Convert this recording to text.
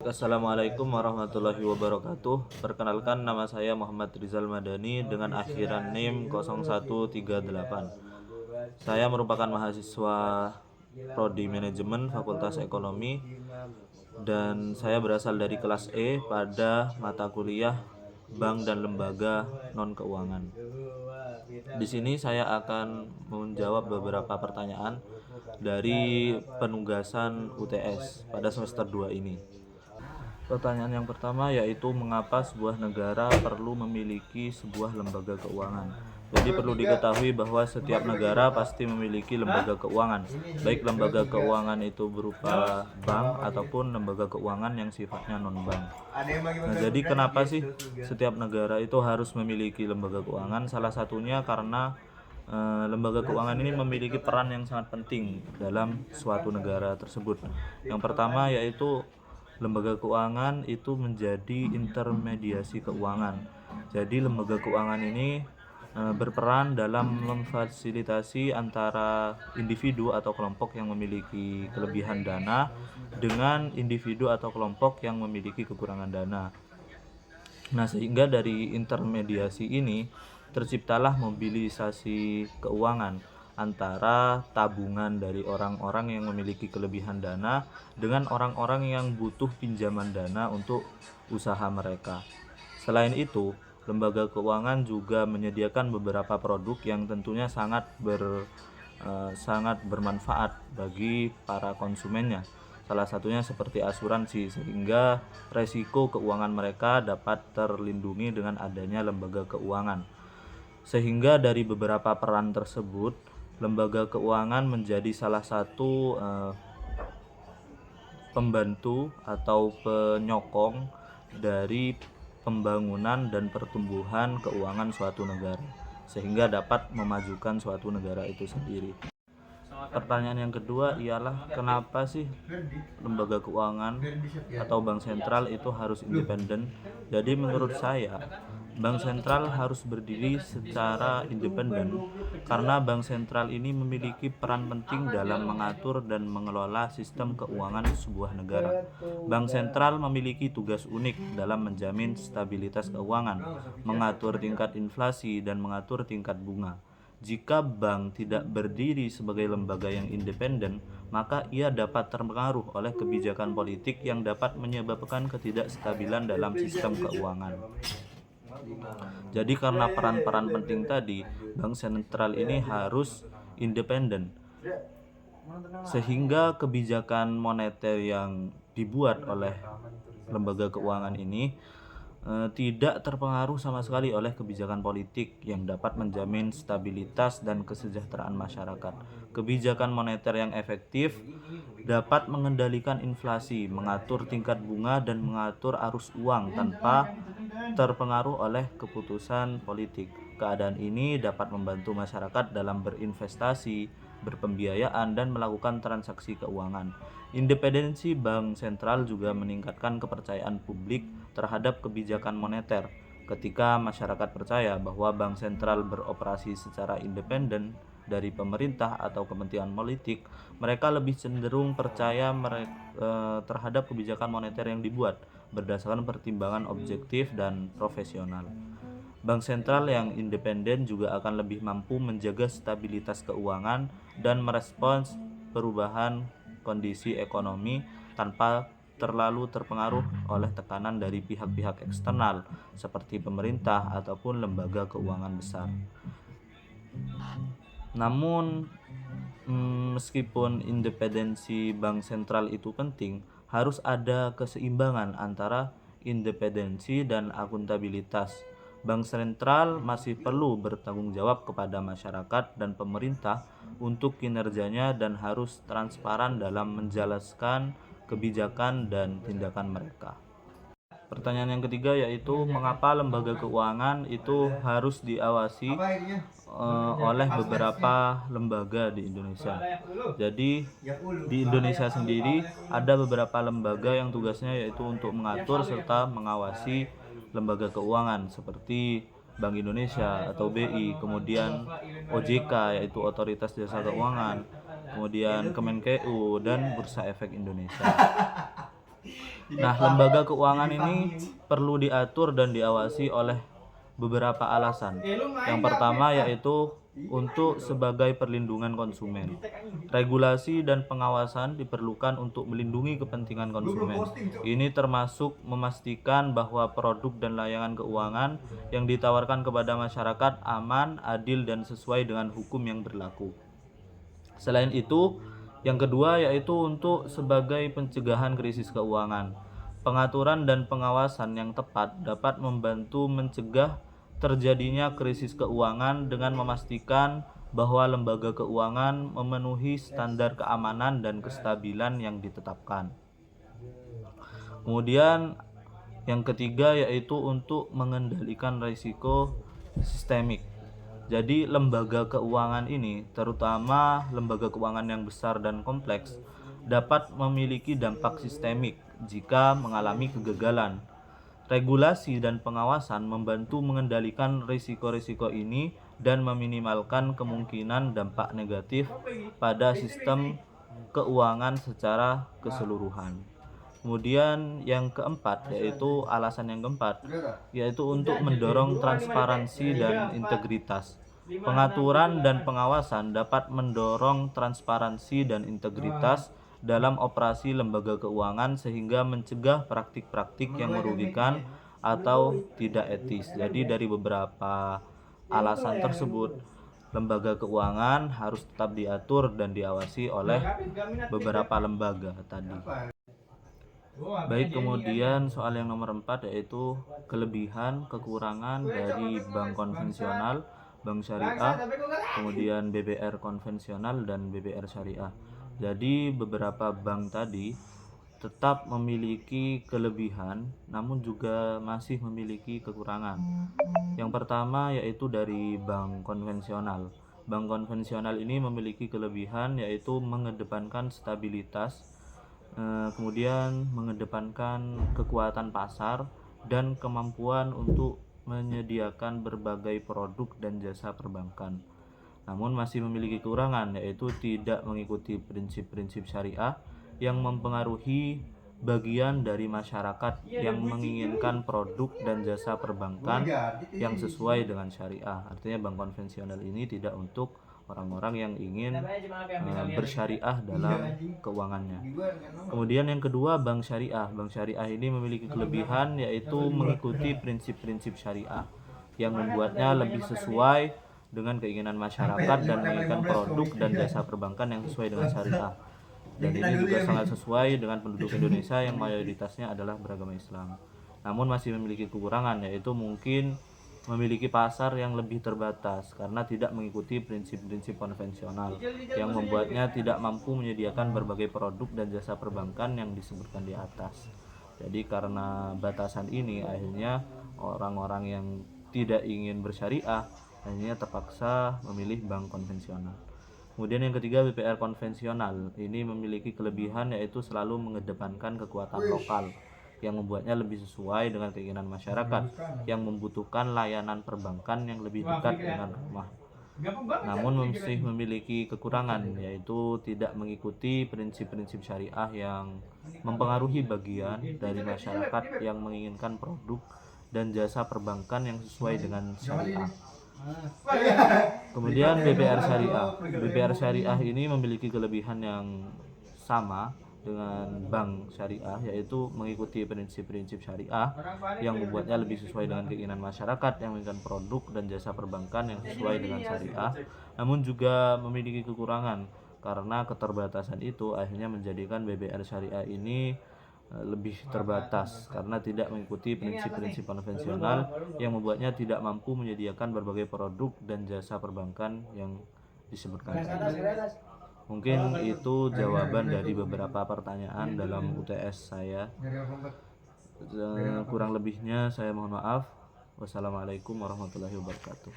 Assalamualaikum warahmatullahi wabarakatuh. Perkenalkan, nama saya Muhammad Rizal Madani dengan akhiran NIM 0138. Saya merupakan mahasiswa Prodi Manajemen Fakultas Ekonomi dan saya berasal dari kelas E pada mata kuliah Bank dan Lembaga Non-Keuangan. Di sini saya akan menjawab beberapa pertanyaan dari penugasan UTS pada semester 2 ini. Pertanyaan yang pertama yaitu mengapa sebuah negara perlu memiliki sebuah lembaga keuangan. Jadi perlu diketahui bahwa setiap negara pasti memiliki lembaga keuangan, baik lembaga keuangan itu berupa bank ataupun lembaga keuangan yang sifatnya non-bank. Nah, jadi kenapa sih setiap negara itu harus memiliki lembaga keuangan? Salah satunya karena lembaga keuangan ini memiliki peran yang sangat penting dalam suatu negara tersebut. Yang pertama yaitu lembaga keuangan itu menjadi intermediasi keuangan. Jadi lembaga keuangan ini berperan dalam memfasilitasi antara individu atau kelompok yang memiliki kelebihan dana dengan individu atau kelompok yang memiliki kekurangan dana. Nah, sehingga dari intermediasi ini terciptalah mobilisasi keuangan antara tabungan dari orang-orang yang memiliki kelebihan dana dengan orang-orang yang butuh pinjaman dana untuk usaha mereka. Selain itu, lembaga keuangan juga menyediakan beberapa produk yang tentunya sangat bermanfaat bagi para konsumennya. Salah satunya seperti asuransi, sehingga resiko keuangan mereka dapat terlindungi dengan adanya lembaga keuangan. Sehingga dari beberapa peran tersebut, lembaga keuangan menjadi salah satu pembantu atau penyokong dari pembangunan dan pertumbuhan keuangan suatu negara, sehingga dapat memajukan suatu negara itu sendiri. Pertanyaan yang kedua ialah kenapa sih lembaga keuangan atau bank sentral itu harus independen? Jadi menurut saya, bank sentral harus berdiri secara independen karena bank sentral ini memiliki peran penting dalam mengatur dan mengelola sistem keuangan sebuah negara. Bank sentral memiliki tugas unik dalam menjamin stabilitas keuangan, mengatur tingkat inflasi, dan mengatur tingkat bunga. Jika bank tidak berdiri sebagai lembaga yang independen, maka ia dapat terpengaruh oleh kebijakan politik yang dapat menyebabkan ketidakstabilan dalam sistem keuangan. Jadi karena peran-peran penting tadi, bank sentral ini harus independen, sehingga kebijakan moneter yang dibuat oleh lembaga keuangan ini tidak terpengaruh sama sekali oleh kebijakan politik yang dapat menjamin stabilitas dan kesejahteraan masyarakat. Kebijakan moneter yang efektif dapat mengendalikan inflasi, mengatur tingkat bunga, dan mengatur arus uang tanpa terpengaruh oleh keputusan politik. Keadaan ini dapat membantu masyarakat dalam berinvestasi, berpembiayaan, dan melakukan transaksi keuangan. Independensi bank sentral juga meningkatkan kepercayaan publik terhadap kebijakan moneter. Ketika masyarakat percaya bahwa bank sentral beroperasi secara independen dari pemerintah atau kepentingan politik, mereka lebih cenderung percaya terhadap kebijakan moneter yang dibuat berdasarkan pertimbangan objektif dan profesional. Bank sentral yang independen juga akan lebih mampu menjaga stabilitas keuangan dan merespons perubahan kondisi ekonomi tanpa terlalu terpengaruh oleh tekanan dari pihak-pihak eksternal seperti pemerintah ataupun lembaga keuangan besar. Namun, meskipun independensi bank sentral itu penting, harus ada keseimbangan antara independensi dan akuntabilitas. Bank sentral masih perlu bertanggung jawab kepada masyarakat dan pemerintah untuk kinerjanya dan harus transparan dalam menjelaskan kebijakan dan tindakan mereka. Pertanyaan yang ketiga yaitu mengapa lembaga keuangan itu harus diawasi oleh beberapa lembaga di Indonesia. Jadi di Indonesia sendiri ada beberapa lembaga yang tugasnya yaitu untuk mengatur serta mengawasi lembaga keuangan seperti Bank Indonesia atau BI, kemudian OJK yaitu Otoritas Jasa Keuangan, kemudian Kemenkeu dan Bursa Efek Indonesia. Nah, lembaga keuangan ini perlu diatur dan diawasi oleh beberapa alasan. Yang pertama yaitu untuk sebagai perlindungan konsumen. Regulasi dan pengawasan diperlukan untuk melindungi kepentingan konsumen. Ini termasuk memastikan bahwa produk dan layanan keuangan yang ditawarkan kepada masyarakat aman, adil, dan sesuai dengan hukum yang berlaku. Selain itu, yang kedua yaitu untuk sebagai pencegahan krisis keuangan. Pengaturan dan pengawasan yang tepat dapat membantu mencegah terjadinya krisis keuangan dengan memastikan bahwa lembaga keuangan memenuhi standar keamanan dan kestabilan yang ditetapkan. Kemudian yang ketiga yaitu untuk mengendalikan risiko sistemik. Jadi lembaga keuangan ini, terutama lembaga keuangan yang besar dan kompleks, dapat memiliki dampak sistemik jika mengalami kegagalan. Regulasi dan pengawasan membantu mengendalikan risiko-risiko ini dan meminimalkan kemungkinan dampak negatif pada sistem keuangan secara keseluruhan. Kemudian yang keempat yaitu alasan yang keempat yaitu untuk mendorong transparansi dan integritas. Pengaturan dan pengawasan dapat mendorong transparansi dan integritas dalam operasi lembaga keuangan sehingga mencegah praktik-praktik yang merugikan atau tidak etis. Jadi dari beberapa alasan tersebut, lembaga keuangan harus tetap diatur dan diawasi oleh beberapa lembaga tadi. Baik, kemudian soal yang nomor 4 yaitu kelebihan kekurangan dari bank konvensional, bank syariah, kemudian BBR konvensional dan BBR syariah. Jadi beberapa bank tadi tetap memiliki kelebihan namun juga masih memiliki kekurangan. Yang pertama yaitu dari bank konvensional. Bank konvensional ini memiliki kelebihan yaitu mengedepankan stabilitas, kemudian mengedepankan kekuatan pasar dan kemampuan untuk menyediakan berbagai produk dan jasa perbankan. Namun masih memiliki kekurangan yaitu tidak mengikuti prinsip-prinsip syariah yang mempengaruhi bagian dari masyarakat yang menginginkan produk dan jasa perbankan yang sesuai dengan syariah. Artinya bank konvensional ini tidak untuk orang-orang yang ingin bersyariah dalam keuangannya. Kemudian yang kedua, bank syariah. Bank syariah ini memiliki kelebihan yaitu mengikuti prinsip-prinsip syariah yang membuatnya lebih sesuai dengan keinginan masyarakat dan menginginkan produk dan jasa perbankan yang sesuai dengan syariah. Dan ini juga sangat sesuai dengan penduduk Indonesia yang mayoritasnya adalah beragama Islam. Namun masih memiliki kekurangan yaitu mungkin memiliki pasar yang lebih terbatas karena tidak mengikuti prinsip-prinsip konvensional yang membuatnya tidak mampu menyediakan berbagai produk dan jasa perbankan yang disebutkan di atas. Jadi karena batasan ini akhirnya orang-orang yang tidak ingin bersyariah akhirnya terpaksa memilih bank konvensional. Kemudian yang ketiga, BPR konvensional ini memiliki kelebihan yaitu selalu mengedepankan kekuatan lokal yang membuatnya lebih sesuai dengan keinginan masyarakat yang membutuhkan layanan perbankan yang lebih dekat dengan rumah. Namun masih memiliki kekurangan yaitu tidak mengikuti prinsip-prinsip syariah yang mempengaruhi bagian dari masyarakat yang menginginkan produk dan jasa perbankan yang sesuai dengan syariah. Kemudian BPR syariah. BPR syariah ini memiliki kelebihan yang sama dengan bank syariah yaitu mengikuti prinsip-prinsip syariah yang membuatnya lebih sesuai dengan keinginan masyarakat yang menginginkan produk dan jasa perbankan yang sesuai dengan syariah, namun juga memiliki kekurangan karena keterbatasan itu akhirnya menjadikan BBR syariah ini lebih terbatas karena tidak mengikuti prinsip-prinsip konvensional yang membuatnya tidak mampu menyediakan berbagai produk dan jasa perbankan yang disebutkan tadi. Mungkin itu jawaban dari beberapa pertanyaan dalam UTS saya. Kurang lebihnya saya mohon maaf. Wassalamualaikum warahmatullahi wabarakatuh.